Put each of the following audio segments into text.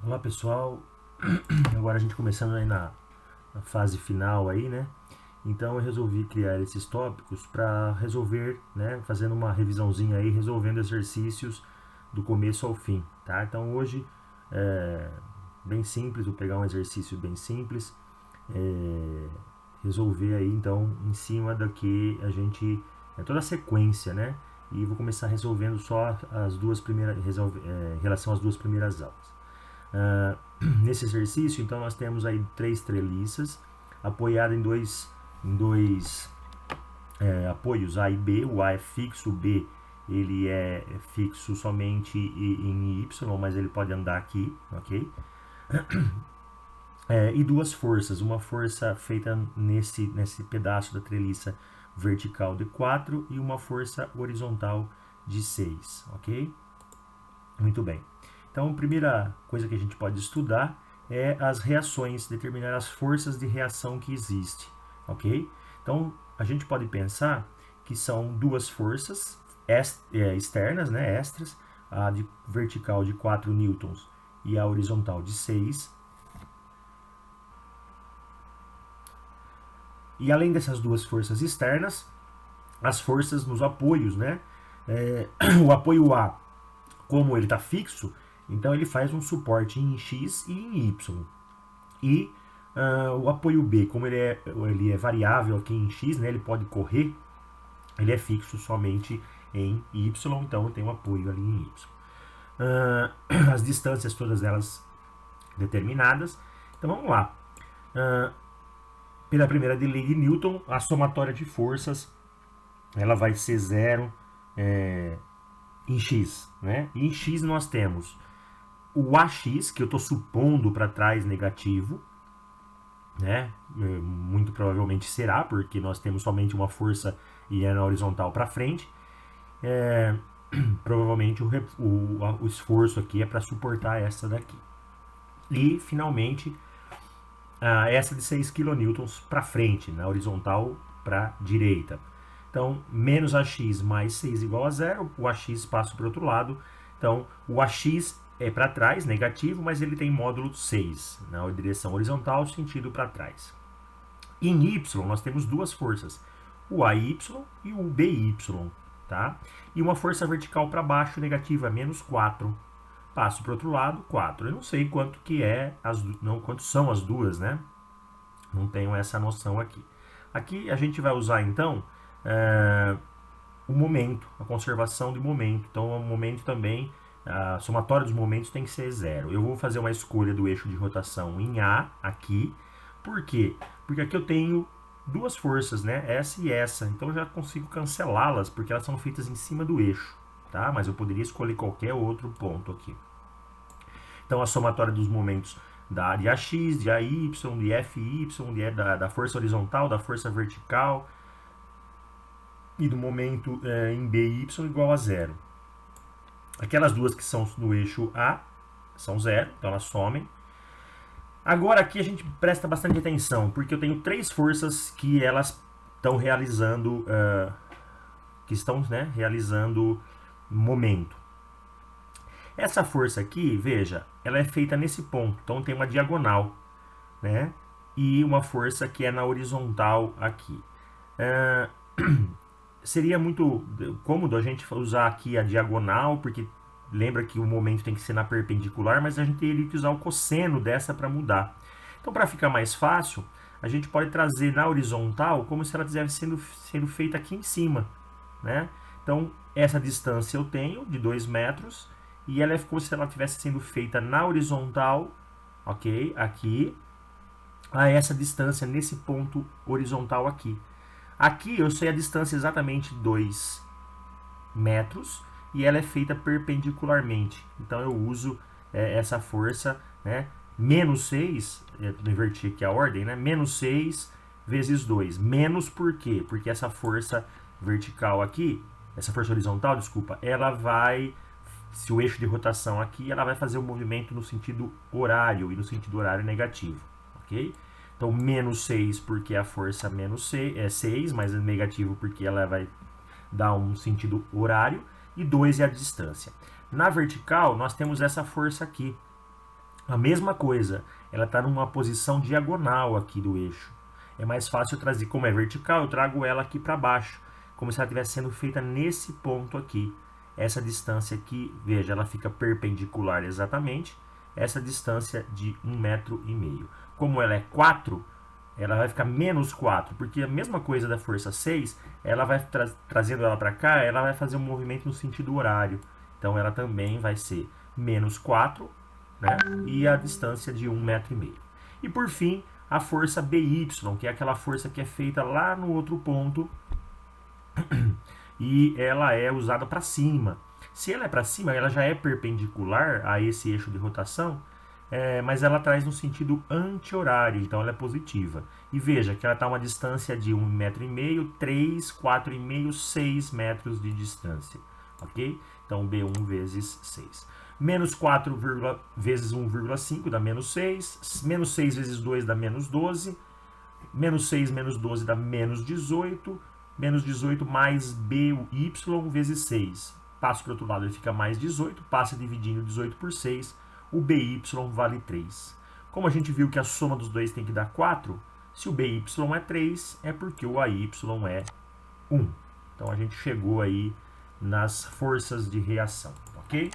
Olá pessoal, agora a gente começando aí na fase final aí, né? Então eu resolvi criar esses tópicos para resolver, né? Fazendo uma revisãozinha aí, resolvendo exercícios do começo ao fim, tá? Então hoje é bem simples, vou pegar um exercício bem simples, é, resolver aí então em cima daqui a gente toda a sequência, né? E vou começar resolvendo só as duas primeiras, em relação às duas primeiras aulas. Uh, Nesse exercício, então, nós temos aí três treliças apoiadas em dois apoios A e B. O A é fixo, o B ele é fixo somente em Y, mas ele pode andar aqui, ok? E duas forças, uma força feita nesse pedaço da treliça vertical de 4 e uma força horizontal de 6, ok? Muito bem. Então, a primeira coisa que a gente pode estudar é as reações, determinar as forças de reação que existem, ok? Então, a gente pode pensar que são duas forças externas, né, extras, a de vertical de 4 newtons e a horizontal de 6. E além dessas duas forças externas, as forças nos apoios, né? O apoio A, como ele está fixo, então ele faz um suporte em X e em Y. E o apoio B, como ele é variável aqui em X, né, ele pode correr, ele é fixo somente em Y, então tem um apoio ali em Y. As distâncias, todas elas determinadas. Então vamos lá. Pela primeira lei de Newton, a somatória de forças ela vai ser zero em X. Né? E em X nós temos o AX, que eu estou supondo para trás negativo, né? Muito provavelmente será, porque nós temos somente uma força e é na horizontal para frente. Provavelmente o esforço aqui é para suportar essa daqui. E, finalmente, essa de 6 kN para frente, na horizontal para direita. Então, menos AX mais 6 igual a zero, o AX passa para o outro lado. Então, o AX é para trás, negativo, mas ele tem módulo 6, na direção horizontal, sentido para trás. Em Y, nós temos duas forças, o AY e o BY, tá? E uma força vertical para baixo, negativa, menos 4. Passo para o outro lado, 4. Eu não sei quanto que é, quanto são as duas, né? Não tenho essa noção aqui. Aqui a gente vai usar, então, o momento, a conservação de momento. Então, o momento também, a somatória dos momentos tem que ser zero. Eu vou fazer uma escolha do eixo de rotação em A, aqui. Por quê? Porque aqui eu tenho duas forças, né? Essa e essa. Então, eu já consigo cancelá-las, porque elas são feitas em cima do eixo, tá? Mas eu poderia escolher qualquer outro ponto aqui. Então, a somatória dos momentos de AX, de AY, de FY, da força horizontal, da força vertical, e do momento em BY igual a zero. Aquelas duas que são no eixo A são zero, então elas somem. Agora aqui a gente presta bastante atenção, porque eu tenho três forças que elas estão realizando, realizando momento. Essa força aqui, veja, ela é feita nesse ponto, então tem uma diagonal, né? E uma força que é na horizontal aqui. Seria muito cômodo a gente usar aqui a diagonal, porque lembra que o momento tem que ser na perpendicular, mas a gente teria que usar o cosseno dessa para mudar. Então, para ficar mais fácil, a gente pode trazer na horizontal como se ela estivesse sendo feita aqui em cima, né? Então, essa distância eu tenho de 2 metros e ela é como se ela estivesse sendo feita na horizontal, ok? Aqui, a essa distância nesse ponto horizontal aqui. Aqui eu sei a distância exatamente 2 metros e ela é feita perpendicularmente. Então eu uso essa força, né? Menos 6, eu inverti aqui a ordem, né? Menos 6 vezes 2. Menos por quê? Porque essa força vertical aqui, essa força horizontal, desculpa, ela vai, se o eixo de rotação aqui, ela vai fazer o movimento no sentido horário e no sentido horário negativo, ok? Então, menos 6 porque a força menos 6, é 6, mas é negativo porque ela vai dar um sentido horário, e 2 é a distância. Na vertical, nós temos essa força aqui, A mesma coisa, ela está numa posição diagonal aqui do eixo. É mais fácil eu trazer, como é vertical, eu trago ela aqui para baixo, como se ela estivesse sendo feita nesse ponto aqui. Essa distância aqui, veja, ela fica perpendicular exatamente, essa distância de 1,5 metro. Como ela é 4, ela vai ficar menos 4, porque a mesma coisa da força 6, ela vai trazendo ela para cá, ela vai fazer um movimento no sentido horário. Então ela também vai ser menos 4, né? E a distância de 1,5 metro. E por fim, a força BY, que é aquela força que é feita lá no outro ponto e ela é usada para cima. Se ela é para cima, ela já é perpendicular a esse eixo de rotação, mas ela traz no sentido anti-horário, então ela é positiva. E veja que ela está a uma distância de 1,5 metro, 3, 4,5, 6 metros de distância, ok? Então B1 vezes 6. Menos 4 vezes 1,5 dá menos 6, menos 6 vezes 2 dá menos 12, menos 6 menos 12 dá menos 18, menos 18 mais BY vezes 6. Passo para o outro lado, ele fica mais 18, passa dividindo 18 por 6, o BY vale 3. Como a gente viu que a soma dos dois tem que dar 4, se o BY é 3, é porque o AY é 1. Então a gente chegou aí nas forças de reação, ok?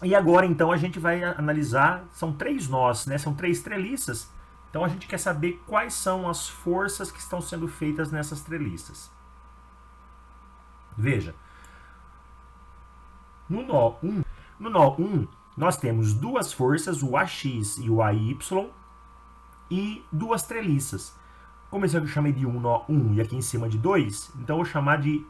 E agora então a gente vai analisar, são 3 nós, né? São 3 treliças. Então a gente quer saber quais são as forças que estão sendo feitas nessas treliças. Veja, no nó 1, nós temos duas forças, o AX e o AY, e duas treliças. Como esse aqui eu chamei de nó 1 e aqui em cima de 2, então eu vou chamar de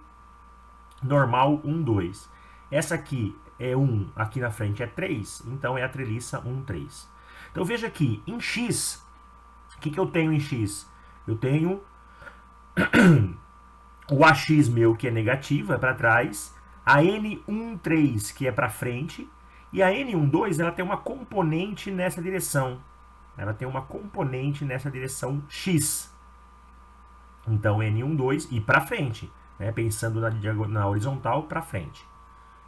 normal 1, 2. Essa aqui é 1, aqui na frente é 3, então é a treliça 1, 3. Então veja aqui, em X, o que eu tenho em X? Eu tenho o AX meu, que é negativo, é para trás, a N13, que é para frente, e a N12, ela tem uma componente nessa direção. Ela tem uma componente nessa direção X. Então, N12 e para frente, né? Pensando na horizontal, para frente.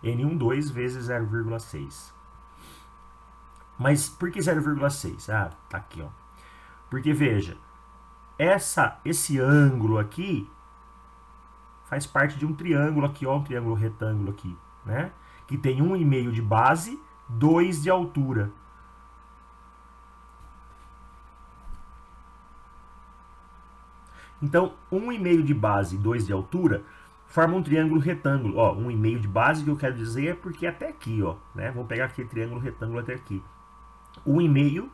N12 vezes 0,6. Mas por que 0,6? Ah, tá aqui, ó. Porque, veja, esse ângulo aqui faz parte de um triângulo aqui, ó, um triângulo retângulo aqui, né? Que tem 1,5 de base, 2 de altura. Então, 1,5 de base e 2 de altura forma um triângulo retângulo. Ó, 1,5 de base, que eu quero dizer é porque é até aqui, ó, né? Vamos pegar aqui triângulo retângulo até aqui. 1,5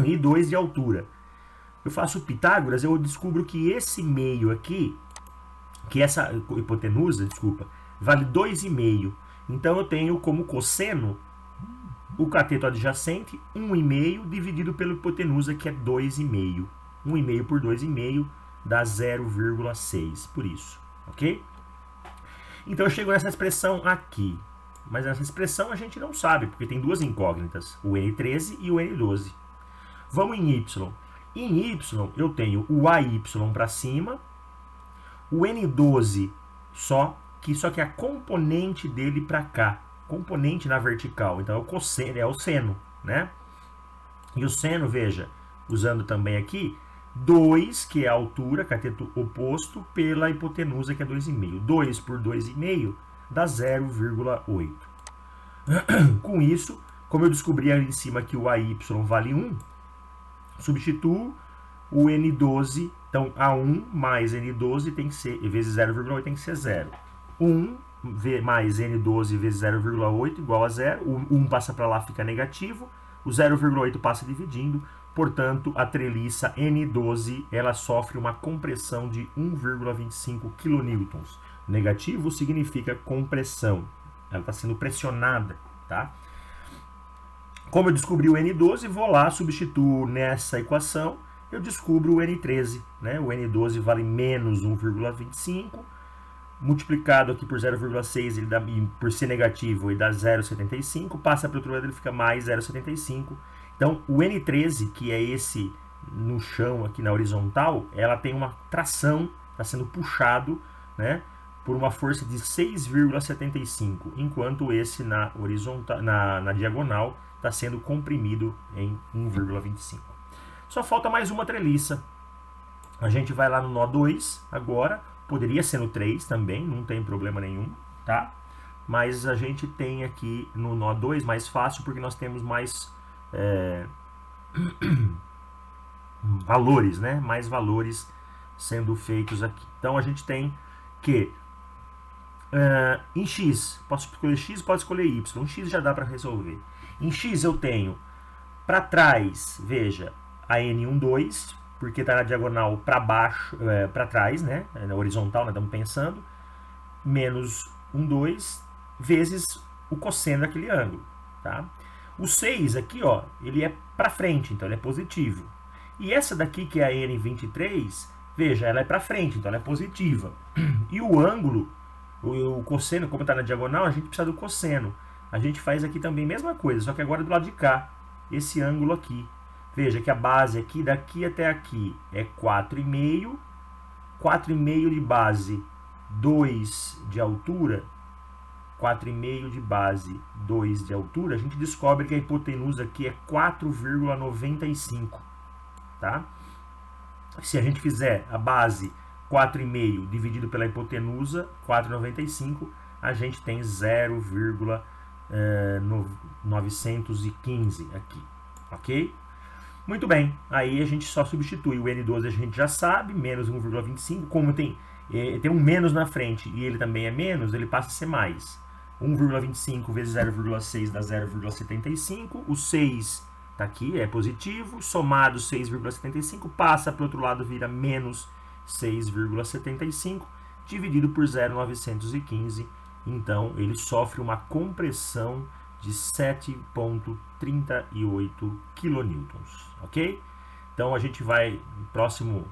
e 2 de altura. Eu faço Pitágoras, eu descubro que esse meio aqui, que essa hipotenusa, desculpa, vale 2,5. Então eu tenho como cosseno o cateto adjacente 1,5 dividido pela hipotenusa, que é 2,5. 1,5 por 2,5 dá 0,6, por isso, ok? Então eu chego nessa expressão aqui. Mas nessa expressão a gente não sabe, porque tem duas incógnitas, o N13 e o N12. Vamos em Y. Em Y eu tenho o AY para cima, o N12 só que a componente dele para cá, componente na vertical, então é o cosseno, é o seno, né? E o seno, veja, usando também aqui, 2, que é a altura, cateto oposto, pela hipotenusa, que é 2,5. 2 por 2,5 dá 0,8. Com isso, como eu descobri ali em cima que o AY vale 1, substituo o N12, então A1 mais N12 tem que ser, vezes 0,8 tem que ser 0. 1 mais N12 vezes 0,8 igual a 0, o 1 passa para lá, fica negativo, o 0,8 passa dividindo, portanto, a treliça N12 ela sofre uma compressão de 1,25 kN. Negativo significa compressão, ela está sendo pressionada, tá? Como eu descobri o N12, vou lá, substituo nessa equação, eu descubro o N13, né? O N12 vale menos 1,25, multiplicado aqui por 0,6, ele dá, por ser negativo, ele dá 0,75, passa para o outro lado, ele fica mais 0,75. Então, o N13, que é esse no chão, aqui na horizontal, ela tem uma tração, está sendo puxado, né, por uma força de 6,75, enquanto esse na horizontal, na diagonal está sendo comprimido em 1,25. Só falta mais uma treliça. A gente vai lá no nó 2 agora, poderia ser no 3 também, não tem problema nenhum, tá? Mas a gente tem aqui no nó 2 mais fácil, porque nós temos mais valores, né? Mais valores sendo feitos aqui. Então a gente tem que em x, posso escolher x, pode escolher y. Em x já dá para resolver. Em x eu tenho para trás, veja, a N12, porque está na diagonal para baixo, para trás, né? Na horizontal, nós estamos pensando, menos 12 vezes o cosseno daquele ângulo, tá? O 6 aqui, ó, ele é para frente, então ele é positivo. E essa daqui, que é a N23, veja, ela é para frente, então ela é positiva. E o ângulo, o cosseno, como está na diagonal, a gente precisa do cosseno. A gente faz aqui também a mesma coisa, só que agora do lado de cá, esse ângulo aqui. Veja que a base aqui, daqui até aqui, é 4,5. 4,5 de base, 2 de altura. 4,5 de base, 2 de altura. A gente descobre que a hipotenusa aqui é 4,95. Tá? Se a gente fizer a base 4,5 dividido pela hipotenusa, 4,95, a gente tem 0,915 aqui, ok? Muito bem, aí a gente só substitui o N12, a gente já sabe, menos 1,25, como tem um menos na frente e ele também é menos, ele passa a ser mais. 1,25 vezes 0,6 dá 0,75, o 6 está aqui, é positivo, somado 6,75, passa para o outro lado, vira menos 6,75, dividido por 0,915, então ele sofre uma compressão de 7,38 kN, ok? Então a gente vai, no próximo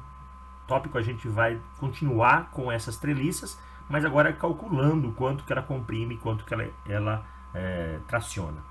tópico, a gente vai continuar com essas treliças, mas agora calculando quanto que ela comprime e quanto que ela traciona.